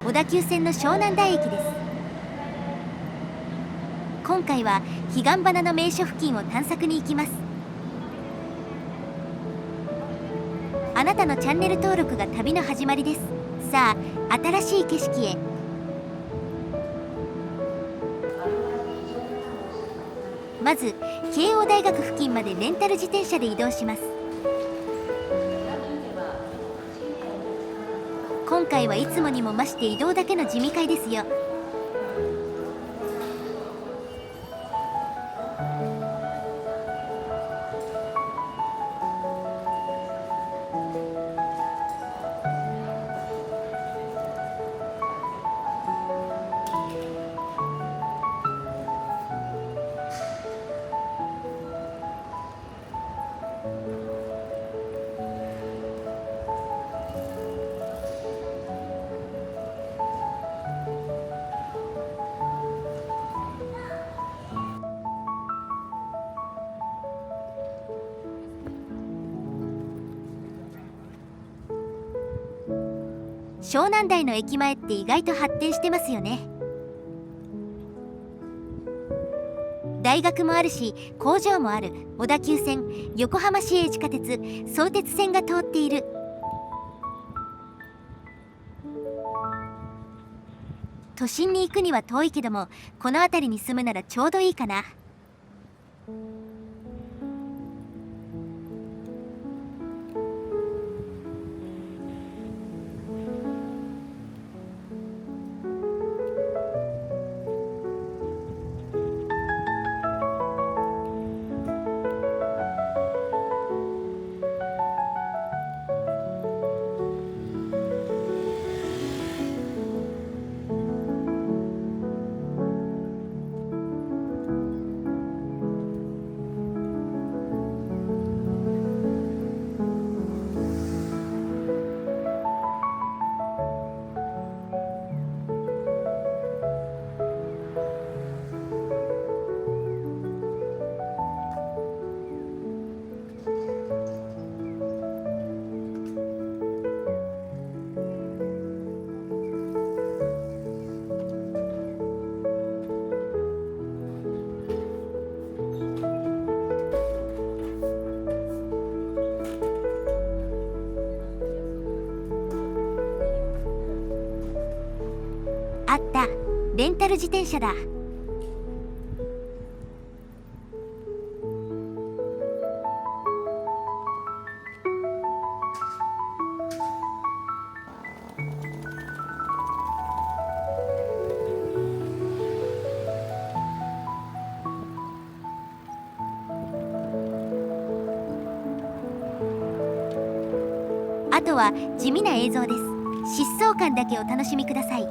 小田急線の湘南台駅です。今回は彼岸花の名所付近を探索に行きます。あなたのチャンネル登録が旅の始まりです。さあ、新しい景色へ。まず慶応大学付近までレンタル自転車で移動します。今回はいつもにも増して移動だけの地味会ですよ。湘南台の駅前って意外と発展してますよね。大学もあるし工場もある小田急線、横浜市営地下鉄、相鉄線が通っている。都心に行くには遠いけども、この辺りに住むならちょうどいいかな。あった、レンタル自転車だ。あとは地味な映像です。疾走感だけお楽しみください。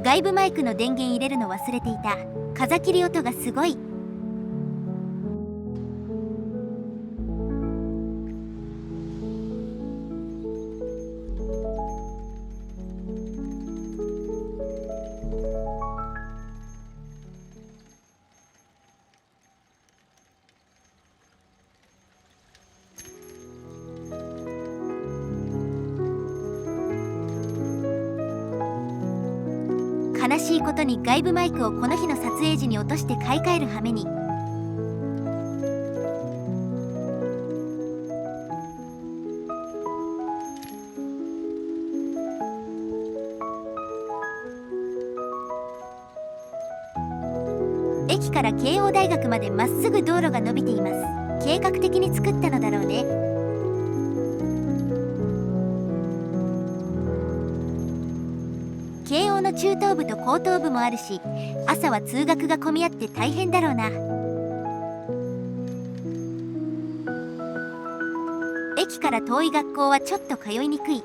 外部マイクの電源入れるの忘れていた。風切り音がすごい。悲しいことに外部マイクをこの日の撮影時に落として買い替える羽目に。駅から慶応大学までまっすぐ道路が伸びています。計画的に作ったのだろうね。慶応の中等部と高等部もあるし、朝は通学が混み合って大変だろうな。駅から遠い学校はちょっと通いにくい。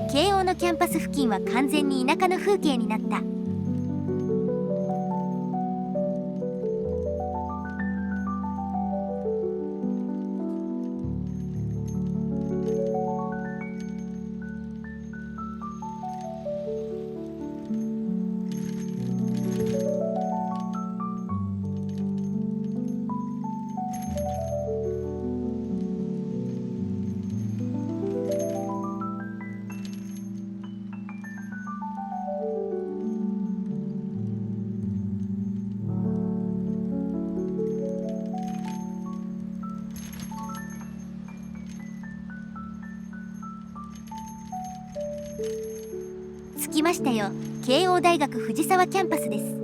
慶応のキャンパス付近は完全に田舎の風景になった。着きましたよ。慶応大学藤沢キャンパスです。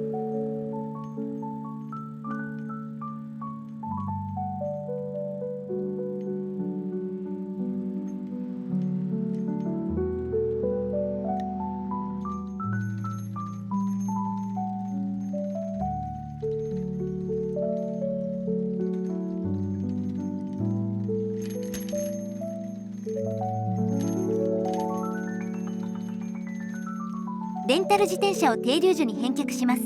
レンタル自転車を停留所に返却します。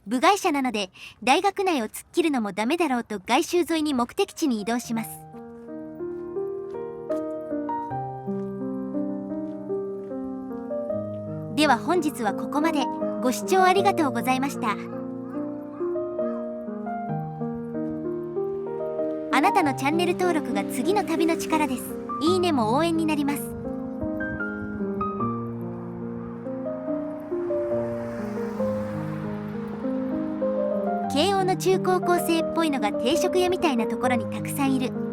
部外者なので大学内を突っ切るのもダメだろうと外周沿いに目的地に移動します。では本日はここまで。ご視聴ありがとうございました。あなたのチャンネル登録が次の旅の力です。いいねも応援になります。慶応の中高校生っぽいのが定食屋みたいなところにたくさんいる。